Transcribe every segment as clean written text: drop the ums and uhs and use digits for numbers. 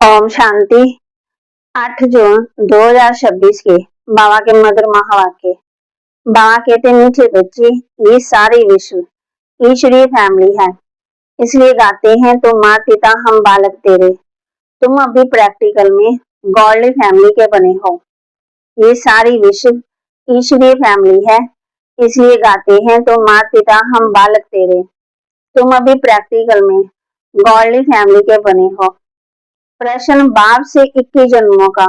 ओम शांति। 8 जून 2026 के बाबा के मधुर महावाक्य। बाबा कहते मीठे बच्चे, ये सारे विश्व ईश्वरीय फैमिली है, इसलिए गाते हैं तो माता पिता हम बालक तेरे। तुम अभी प्रैक्टिकल में गॉडली फैमिली के बने हो। ये सारी विश्व ईश्वरीय फैमिली है, इसलिए गाते हैं तो माता पिता हम बालक तेरे। तुम अभी प्रैक्टिकल में गॉडली फैमिली के बने हो। प्रश्न, बाप से 21 जन्मों का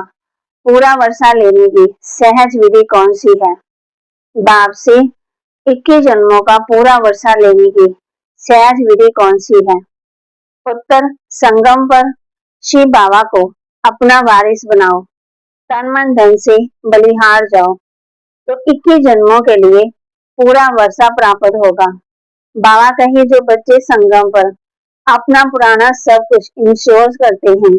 पूरा वर्षा लेने की सहज विधि कौन सी है? बाप से 21 जन्मों का पूरा वर्षा लेने की सहज विधि कौन सी है? उत्तर, संगम पर शिव बाबा को अपना वारिस बनाओ, तन मन धन से बलिहार जाओ, तो 21 जन्मों के लिए पूरा वर्षा प्राप्त होगा। बाबा कहे जो बच्चे संगम पर अपना पुराना सब कुछ इंश्योर करते हैं,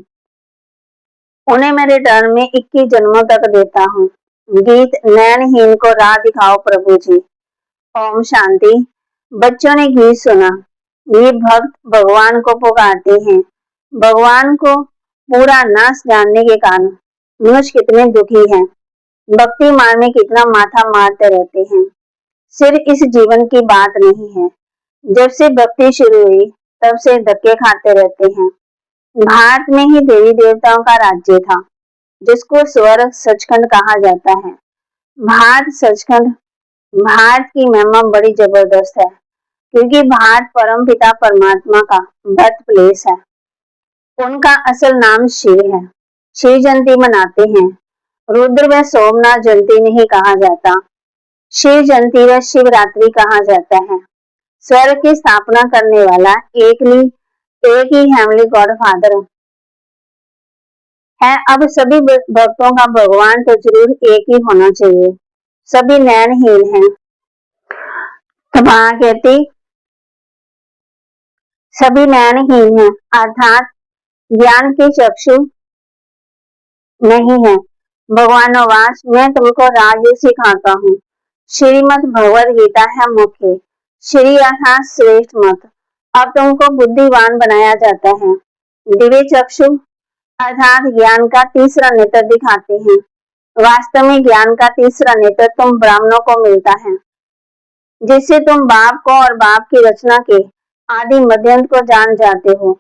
उन्हें मैं रिटर्न में 21 जन्मों तक देता हूँ। गीत, नयनहीन को राह दिखाओ प्रभु जी। ओम शांति। बच्चों ने गीत सुना। ये भक्त भगवान को पुकारते हैं। भगवान को पूरा नाश जानने के कारण मनुष्य कितने दुखी हैं, भक्ति मार्ग में कितना माथा मारते रहते हैं। सिर्फ इस जीवन की बात नहीं है, जब से भक्ति शुरू हुई तब से धक्के खाते रहते हैं। भारत में ही देवी देवताओं का राज्य था, जिसको स्वर्ग सचखंड कहा जाता है। भारत सचखंड, भारत की महिमा बड़ी जबरदस्त है, क्योंकि भारत परम पिता परमात्मा का बर्थ प्लेस है। उनका असल नाम शिव है। शिव जयंती मनाते हैं। रुद्र व सोमनाथ जयंती नहीं कहा जाता। शिव जयंती व शिवरात्रि कहा जाता है। स्वर्ग की स्थापना करने वाला एक ही हेमली गॉड फादर है। अब सभी भक्तों का भगवान तो जरूर एक ही होना चाहिए। सभी नयनहीन हैं। तो मां कहती सभी नयनहीन हैं, अर्थात ज्ञान के चक्षु नहीं है। भगवान वास, मैं तुमको राज सिखाता हूँ। श्रीमद् भगवद गीता है मुख्य। श्री अर्थात श्रेष्ठ मत। अब तुमको बुद्धिवान बनाया जाता है। दिव्य चक्षु अर्थात ज्ञान का तीसरा नेत्र दिखाते हैं। वास्तव में ज्ञान का तीसरा नेत्र तुम ब्राह्मणों को मिलता है, जिससे तुम बाप को और बाप की रचना के आदि मध्यंत को जान जाते हो।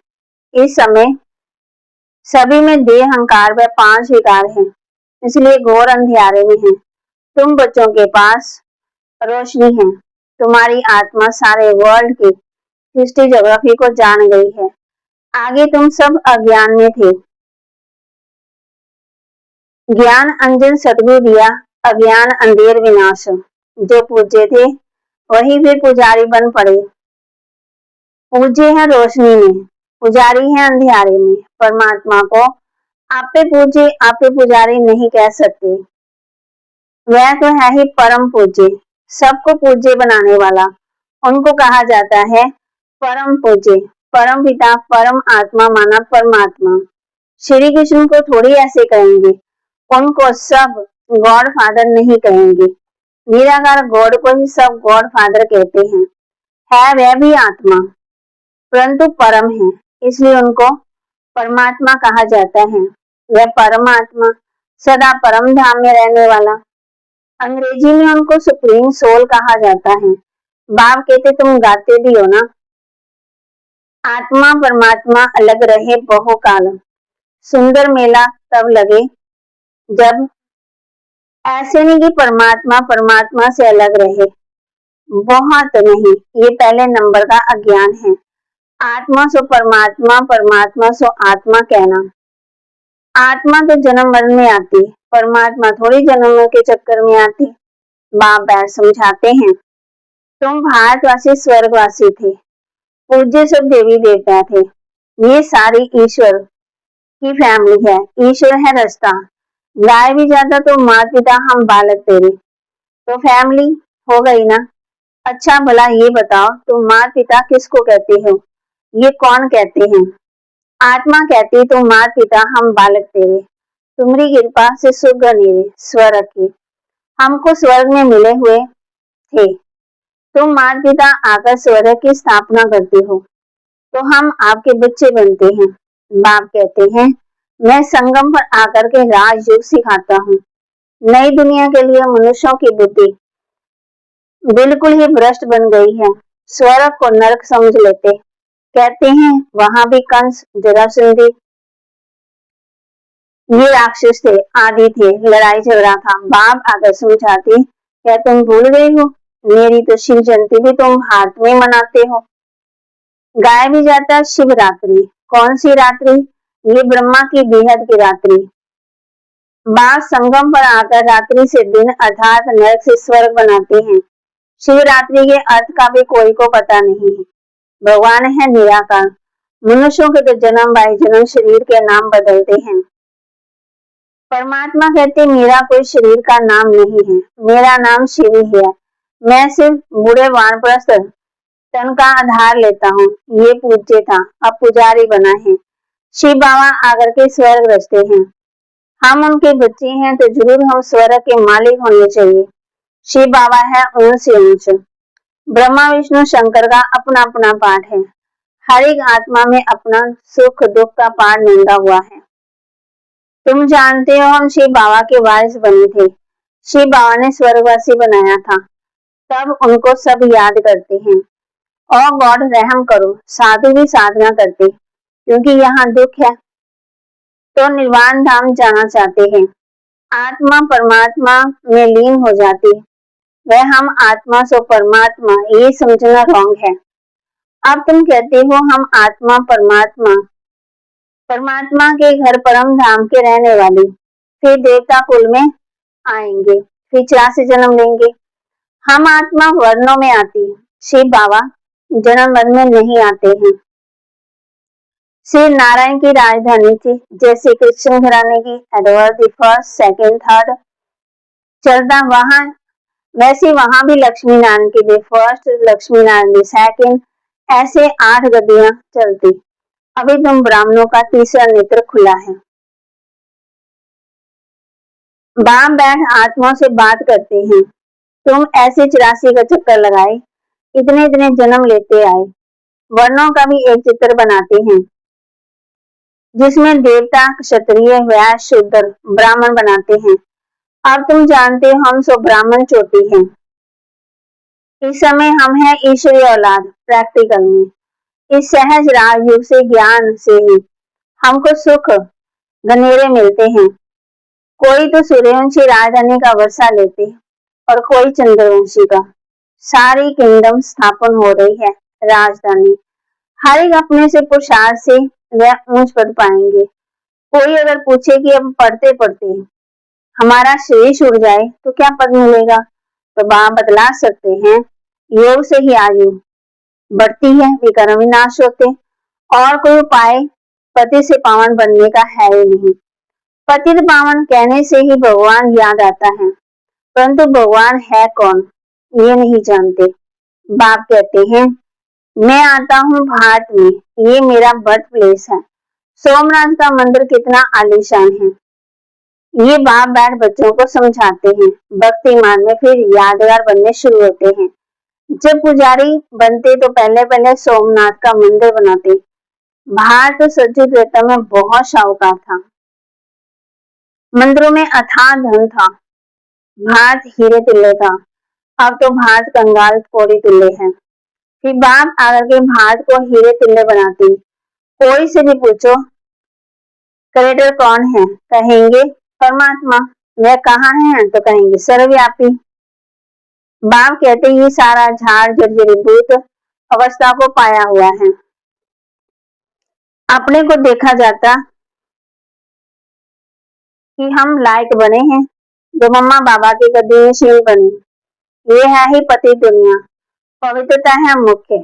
इस समय सभी में देह, अहंकार व 5 विकार हैं, इसलिए घोर अंधियारे में है। तुम बच्चों के पास रोशनी है। तुम्हारी आत्मा सारे वर्ल्ड की हिस्ट्री ज्योग्राफी को जान गई है। आगे तुम सब अज्ञान में थे। ज्ञान अंजन सदगुरु दिया, अज्ञान अंधेर विनाश। जो पूज्य थे वही फिर पुजारी बन पड़े। पूज्य है रोशनी में, पुजारी है अंधियारे में। परमात्मा को आपे पूज्य आपे पुजारी नहीं कह सकते। वह तो है ही परम पूज्य, सबको पूज्य बनाने वाला। उनको कहा जाता है परम पूज्य। परम पिता, परम आत्मा माना परमात्मा। श्री कृष्ण को थोड़ी ऐसे कहेंगे, उनको सब गॉड फादर नहीं कहेंगे। निराकार गॉड को ही सब गॉड फादर कहते हैं। है वह भी आत्मा, परंतु परम है, इसलिए उनको परमात्मा कहा जाता है। वह परमात्मा सदा परम धाम में रहने वाला। अंग्रेजी में उनको सुप्रीम सोल कहा जाता है। बाप कहते तुम गाते भी हो ना, आत्मा परमात्मा अलग रहे बहुकाल। सुंदर मेला तब लगे जब, ऐसे नहीं कि परमात्मा परमात्मा से अलग रहे। बहुत नहीं, ये पहले नंबर का अज्ञान है। आत्मा सो परमात्मा, परमात्मा सो आत्मा कहना। आत्मा तो जन्म मरण में आती, परमात्मा थोड़ी जन्म के चक्कर में आती। बाप बैठ समझाते हैं, तुम भारतवासी स्वर्गवासी थे, पूज्य सब देवी देवता थे। ये सारी ईश्वर की फैमिली है। ईश्वर है रास्ता। गाय भी जाता तो माता पिता हम बालक तेरे, तो फैमिली हो गई ना। अच्छा भला ये बताओ, तुम माता पिता किसको कहते हो? ये कौन कहते हैं? आत्मा कहती तुम माता पिता हम बालक तेरे, तुम्हारी कृपा से सुख गनेरे स्वर्ग के हमको स्वर्ग में मिले हुए थे। तुम माता पिता आकर स्वर्ग की स्थापना करते हो, तो हम आपके बच्चे बनते हैं। बाप कहते हैं मैं संगम पर आकर के राजयोग सिखाता हूँ। नई दुनिया के लिए मनुष्यों की बुद्धि बिल्कुल ही भ्रष्ट बन गई है। स्वर्ग को नरक समझ लेते, कहते हैं वहां भी कंस, जरासंधि ये राक्षस थे, आदि थे, लड़ाई झगड़ा था। बाप आकर समझाते, क्या तुम भूल गई हो? मेरी तो शिव जयंती भी तुम भारत में मनाते हो। गाया भी जाता शिवरात्रि। कौन सी रात्रि? ये ब्रह्मा की बेहद की रात्रि। बाप संगम पर आकर रात्रि से दिन अर्थात नरक से स्वर्ग बनाते हैं। शिवरात्रि के अर्थ का भी कोई को पता नहीं है। भगवान है निराकार। मनुष्यों के तो जन्म बाई जन्म शरीर के नाम बदलते हैं। परमात्मा कहते मेरा कोई शरीर का नाम नहीं है, मेरा नाम शिव ही है। मैं सिर्फ बूढ़े वानप्रस्थ तन का आधार लेता हूँ। ये पूज्य था, अब पुजारी बना है। शिव बाबा आकर के स्वर्ग रचते हैं। हम उनके बच्चे हैं तो जरूर हम स्वर्ग के मालिक होने चाहिए। शिव बाबा है ऊंच से ऊंच। ब्रह्मा विष्णु शंकर का अपना अपना पाठ है। हर एक आत्मा में अपना सुख दुख का पाठ निंदा हुआ है। तुम जानते हो हम शिव बाबा के वारिस बने थे। शिव बाबा ने स्वर्गवासी बनाया था, तब उनको सब याद करते हैं। और गॉड रहम करो, साधु भी साधना करते, क्योंकि यहाँ दुख है तो निर्वाण धाम जाना चाहते हैं। आत्मा परमात्मा में लीन हो जाती, वह हम आत्मा सो परमात्मा, ये समझना रॉन्ग है। अब तुम कहते हो हम आत्मा परमात्मा, परमात्मा के घर परम धाम के रहने वाली, फिर देवता कुल में आएंगे, फिर 84 जन्म लेंगे। हम आत्मा वर्णों में आती, शिव बाबा जन्म वन में नहीं आते हैं। श्री नारायण की राजधानी थी, जैसे कृष्ण घराने की Edward the first, second, third चलता वहां, वैसे वहां भी लक्ष्मी नारायण की the first, Lakshmi Narayan the second, ऐसे 8 गद्दियां चलती। अभी तुम ब्राह्मणों का तीसरा नेत्र खुला है। बाप बैठ आत्माओं से बात करते हैं। तुम ऐसे 84 का चक्कर लगाए, इतने इतने जन्म लेते आए। वर्णों का भी एक चित्र बनाते हैं, जिसमें देवता, क्षत्रिय, वैश्य, शूद्र, ब्राह्मण बनाते हैं। अब तुम जानते हो हम सब ब्राह्मण चोटी हैं। इस समय हम हैं ईश्वरीय औलाद। प्रैक्टिकल में इस सहज राजयोग से, ज्ञान से ही हमको सुख गनेरे मिलते हैं। कोई तो सूर्यवंशी राजधानी का वर्षा लेते और कोई चंद्रवंशी का। सारी किंगडम स्थापन हो रही है। राजधानी हर एक अपने से पुरुषार्थ से वह ऊंच पद पाएंगे। कोई अगर पूछे कि अब पढ़ते पढ़ते हमारा शेष उड़ जाए तो क्या पद मिलेगा, तो बाप बतला सकते हैं योग से ही आयु बढ़ती है, विकर्म विनाश होते, और कोई उपाय पति से पावन बनने का है ही नहीं। पतित पावन कहने से ही भगवान याद आता है, परंतु भगवान है कौन ये नहीं जानते। बाप कहते हैं मैं आता हूँ भारत में, ये मेरा बर्थ प्लेस है। सोमनाथ का मंदिर कितना आलीशान है। ये बाप बैठ बच्चों को समझाते हैं। भक्ति मार्ग में फिर यादगार बनने शुरू होते हैं। जब पुजारी बनते तो पहले पहले सोमनाथ का मंदिर बनाते। भारत तो सज्जित रेता में बहुत शाहूकार था, मंदिरों में अथाह धन था। भारत हीरे तुल्य था, अब तो भारत कंगाल कौड़ी तुल्य है। फिर बाप आकर के भारत को हीरे तुल्य बनाती। कोई से भी पूछो क्रिएटर कौन है, कहेंगे परमात्मा। वह कहाँ है, तो कहेंगे सर्वव्यापी। बाप कहते ये सारा झाड़ जर्जरीभूत अवस्था को पाया हुआ है। अपने को देखा जाता कि हम लायक बने हैं, जो मम्मा बाबा के गद्दीशील बने। ये है ही पति दुनिया, पवित्रता है मुख्य।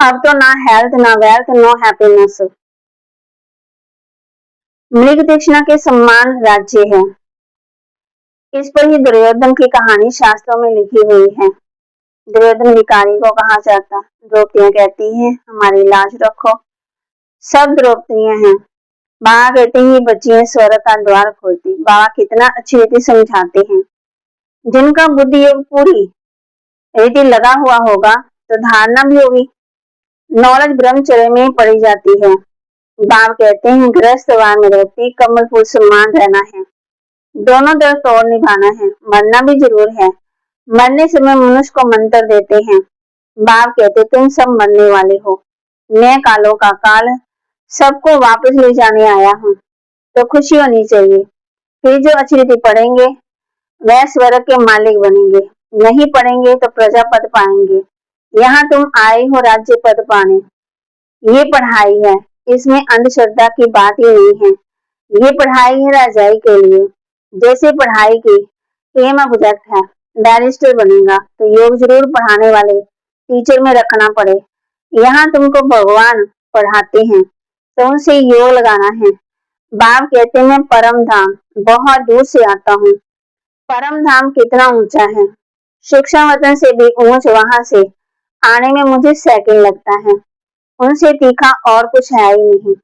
अब तो ना हेल्थ, ना वेल्थ, नो हैप्पीनेस। मृग तृष्णा के सम्मान राज्य है। इस पर ही दुर्योधन की कहानी शास्त्रों में लिखी हुई है। दुर्योधन भिखारी को कहा जाता, द्रौपदियां कहती हैं हमारी लाज रखो। सब द्रौपदियां हैं। बाबा कहते हैं ये बच्चियां स्वर्ग का द्वार खोलती। बाबा कितना अच्छी रीति समझाते हैं। जिनका बुद्धि योग पूरी रीति लगा हुआ होगा तो धारणा भी होगी। नॉलेज ब्रह्मचर्य में पड़ी जाती है। बाप कहते हैं गृहस्थ वार में रहते कमल फूल सम्मान रहना है, दोनों तरफ तोड़ निभाना है, मरना भी जरूर है। मरने समय मनुष्य को मंत्र देते हैं। बाप कहते तुम सब मरने वाले हो, मैं कालों का काल सबको वापस ले जाने आया हूँ, तो खुशी होनी चाहिए। फिर जो अचरीति पढ़ेंगे वह स्वर्ग के मालिक बनेंगे, नहीं पढ़ेंगे तो प्रजा पद पाएंगे। यहाँ तुम आए हो राज्य पद पाने, ये पढ़ाई है, इसमें अंधश्रद्धा की बात ही नहीं है। ये पढ़ाई है राजाई के लिए। जैसे पढ़ाई की एम ऑब्जेक्ट है, बैरिस्टर बनेगा तो योग जरूर पढ़ाने वाले टीचर में रखना पड़े। यहाँ तुमको भगवान पढ़ाते हैं तो उनसे योग लगाना है। बाप कहते हैं परम धाम बहुत दूर से आता हूँ। परम धाम कितना ऊंचा है, शिक्षा वतन से भी ऊंच, वहां से आने में मुझे सेकंड लगता है, उनसे तीखा और कुछ है ही नहीं।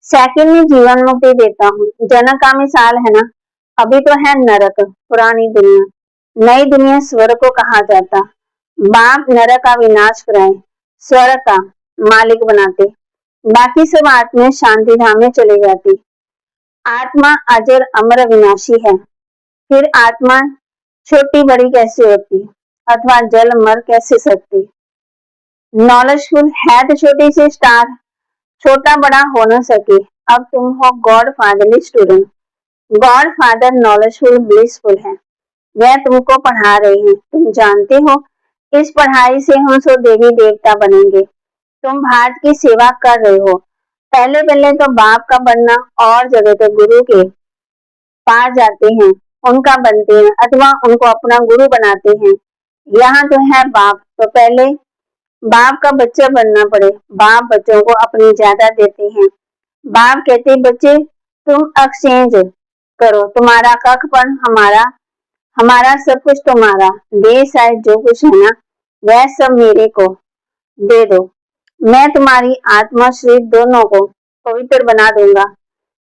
सेकंड में जीवन मुक्ति देता हूँ। जनक का मिसाल है ना, अभी तो है नरक पुरानी दुनिया, नई दुनिया स्वर्ग को कहा जाता। बाप नरक का विनाश कराए, स्वर्ग का मालिक बनाते, बाकी सब आत्माएं शांति धाम में चली जाती। आत्मा अजर अमर विनाशी है, फिर आत्मा छोटी बड़ी कैसे होती, अथवा जल मर कैसे सकती। नॉलेजफुल है तो छोटी सी स्टार, छोटा बड़ा हो न सके। अब तुम हो God fatherly student. God father knowledgeful blissful है, वह तुमको पढ़ा रहे हैं। तुम जानते हो इस पढ़ाई से हम सब देवी देवता बनेंगे। तुम भारत की सेवा कर रहे हो। पहले पहले तो बाप का बनना और जगह तो गुरु के पास जाते हैं, उनका बनते हैं अथवा उनको अपना गुरु बनाते हैं। यहाँ तो है बाप, तो पहले बाप का बच्चा बनना पड़े। बाप बच्चों को अपनी ज्यादा देते हैं। बाप कहते बच्चे तुम एक्सचेंज करो, तुम्हारा कखपन हमारा, हमारा सब कुछ तुम्हारा। दे शायद जो कुछ है ना वह सब मेरे को दे दो, मैं तुम्हारी आत्मा शरीर दोनों को पवित्र बना दूंगा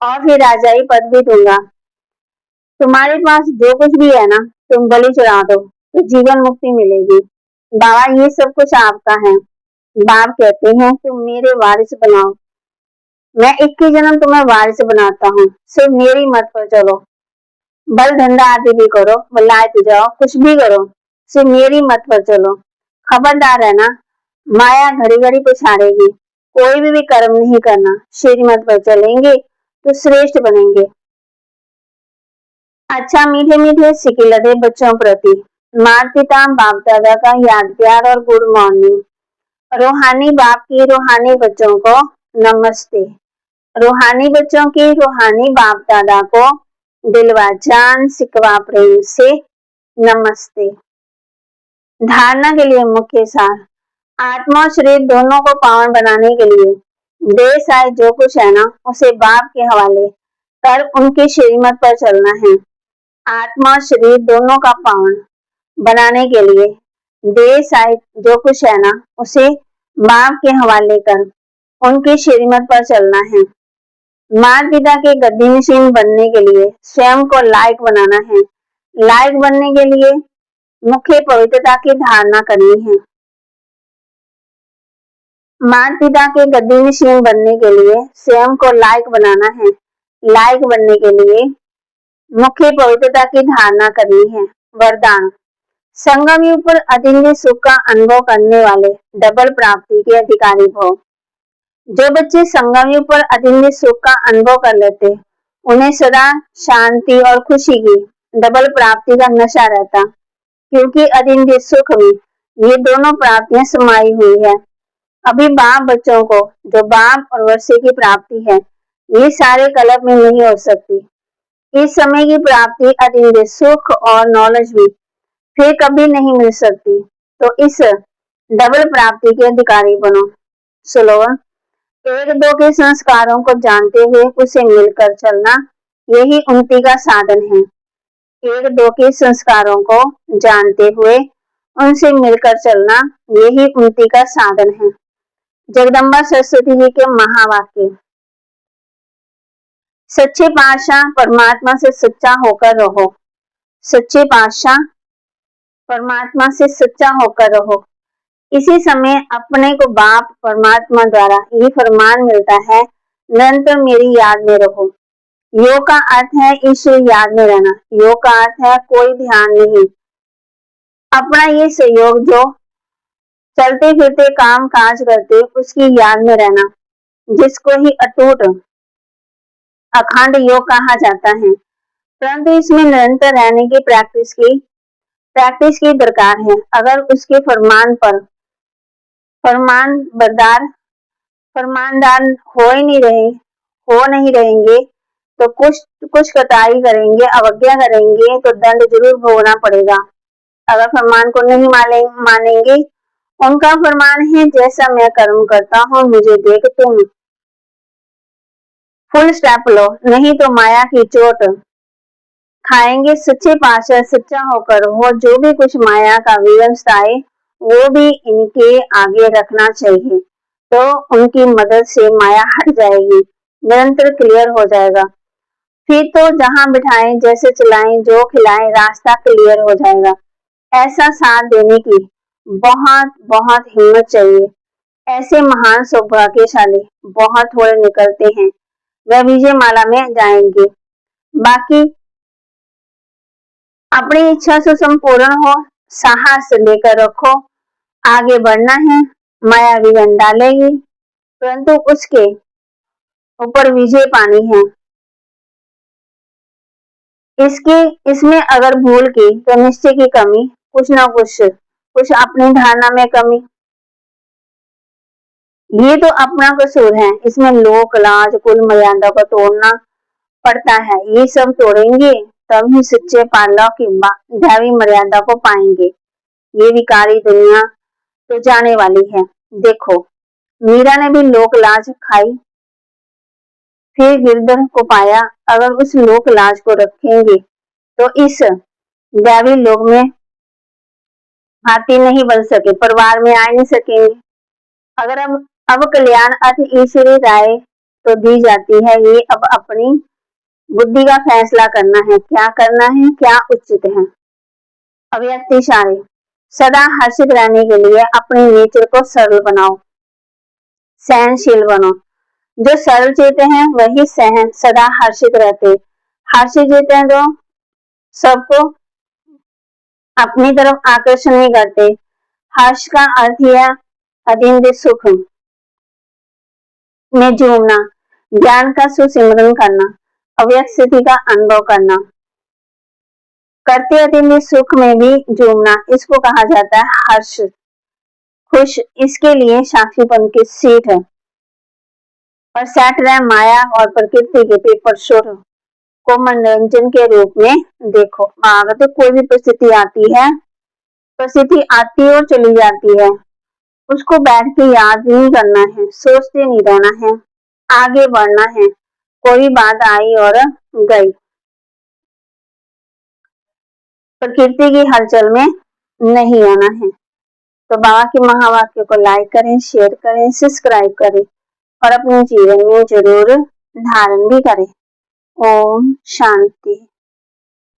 और फिर राजाई पद भी दूंगा। तुम्हारे पास जो कुछ भी है ना तुम बलि चढ़ा दो तो जीवन मुक्ति मिलेगी। बाबा ये सब कुछ आपका है। बाप कहते हैं तुम मेरे वारिस बनाओ, मैं 21 जन्म तुम्हें वारिस बनाता हूँ, सिर्फ मेरी मत पर चलो। बल धंधा आदि भी करो, बलायत जाओ, कुछ भी करो, सिर्फ मेरी मत पर चलो। खबरदार है ना, माया घड़ी घड़ी पछाड़ेगी। कोई भी कर्म नहीं करना, श्रीमत पर चलेंगे तो श्रेष्ठ बनेंगे। अच्छा मीठे मीठे सिकिलते बच्चों प्रति माता पिता बाप दादा का याद प्यार और गुड मॉर्निंग। रूहानी बाप की रूहानी बच्चों को नमस्ते। रूहानी बच्चों की रूहानी बाप दादा को दिलवा जान सिकवा प्रेम से नमस्ते। धारणा के लिए मुख्य सार, आत्मा और शरीर दोनों को पावन बनाने के लिए देश आए जो कुछ है ना उसे बाप के हवाले कर उनकी श्रीमत पर चलना है। आत्मा और शरीर दोनों का पावन बनाने के लिए देश आए जो कुछ है ना उसे बाप के हवाले कर उनकी श्रीमत पर चलना है। माता पिता के गद्दी मशीन बनने के लिए स्वयं को लायक बनाना है। लायक बनने के लिए मुख्य पवित्रता की धारणा करनी है। माता पिता के गद्दी मशीन बनने के लिए स्वयं को लायक बनाना है। लायक बनने के लिए मुख्य पवित्रता की धारणा करनी है। वरदान, संगम युग पर अतिथि सुख का अनुभव करने वाले डबल प्राप्ति के अधिकारी भव। जो बच्चे संगम युग पर अतिथि सुख का अनुभव कर लेते उन्हें सदा शांति और खुशी की डबल प्राप्ति का नशा रहता, क्योंकि अतिथि सुख में ये दोनों प्राप्तियां समाई हुई है। अभी बाप बच्चों को जो बाप और वर्षे की प्राप्ति है ये सारे कल्प में नहीं हो सकती। इस समय की प्राप्ति अतिथि सुख और नॉलेज भी फिर कभी नहीं मिल सकती, तो इस डबल प्राप्ति के अधिकारी बनो। स्लोगन, एक दो के संस्कारों को जानते हुए उसे मिलकर चलना यही उन्नति का साधन है। एक दो के संस्कारों को जानते हुए उनसे मिलकर चलना यही उन्नति का साधन है। जगदम्बा सरस्वती जी के महावाक्य, सच्चे पातशाह परमात्मा से सच्चा होकर रहो। सच्चे पातशाह परमात्मा से सच्चा होकर रहो। इसी समय अपने को बाप परमात्मा द्वारा ये फरमान मिलता है, निरंतर मेरी याद में रहो। योग का अर्थ है ईश्वर याद में रहना। योग का अर्थ है कोई ध्यान नहीं, अपना ये सहयोग जो चलते फिरते काम काज करते उसकी याद में रहना, जिसको ही अटूट अखंड योग कहा जाता है। परंतु इसमें निरंतर रहने की प्रैक्टिस की दरकार है। अगर उसके फरमानदार हो नहीं रहेंगे तो कुछ कताई करेंगे, अवज्ञा करेंगे तो दंड जरूर भोगना पड़ेगा। अगर फरमान को नहीं मानेंगे, उनका फरमान है जैसा मैं कर्म करता हूँ मुझे देख तुम फुल स्टेप लो, नहीं तो माया की चोट खाएंगे। सच्चे पातशाह सच्चा होकर हो, जो भी कुछ माया का विवश आए वो भी इनके आगे रखना चाहिए, तो उनकी मदद से माया हट जाएगी, निरंतर क्लियर हो जाएगा। फिर तो जहां बिठाएं, जैसे चलाएं, जो खिलाएं, रास्ता क्लियर हो जाएगा। ऐसा साथ देने की बहुत बहुत हिम्मत चाहिए। ऐसे महान सौभाग्यशाली बहुत थोड़े निकलते हैं, वह विजय माला में जाएंगे। बाकी अपनी इच्छा से संपूर्ण हो, साहस लेकर रखो, आगे बढ़ना है। माया विघन डालेगी, परंतु उसके ऊपर विजय पानी है। इसमें अगर भूल की तो निश्चय की कमी, कुछ ना कुछ अपनी धारणा में कमी, ये तो अपना कसूर है। इसमें लोक लाज कुल मर्यादा को तोड़ना पड़ता है। ये सब तोड़ेंगे तब ही सच्चे पालव की दैवी मर्यादा को पाएंगे। ये विकारी दुनिया तो जाने वाली है। देखो मीरा ने भी लोक लाज खाई, फिर गिरधर को पाया। अगर उस लोक लाज को रखेंगे तो इस दैवी लोक में हाथी नहीं बन सके, परिवार में आ नहीं सकेंगे। अगर अब कल्याण अर्थ ईश्वरी राय तो दी जाती है, ये अब अपनी बुद्धि का फैसला करना है, क्या करना है, क्या उचित है। अव्यक्त इशारे, सदा हर्षित रहने के लिए अपने नेचर को सरल बनाओ, सहनशील बनो। जो सरल चेते हैं वही सदा हर्षित रहते। हर्षित चेते हैं तो सबको अपनी तरफ आकर्षण नहीं करते। हर्ष का अर्थ है अतीन्द्रिय सुख में झूमना, ज्ञान का सुसिमरन करना, अव्यक्त स्थिति का अनुभव करना, करते अतीन्द्रिय सुख में भी झूमना, इसको कहा जाता है हर्ष, खुश। इसके लिए साक्षीपन की सीट है। और सेट रहे माया और प्रकृति के पेपर शोर को मनोरंजन के रूप में देखो। अगर कोई भी परिस्थिति आती और चली जाती है, उसको बैठ के याद नहीं करना है, सोचते नहीं रहना है, आगे बढ़ना है। कोई बात आई और गई, प्रकृति की हलचल में नहीं आना है। तो बाबा के महावाक्य को लाइक करें, शेयर करें, सब्सक्राइब करें और अपने जीवन में जरूर धारण भी करें। ओम शांति।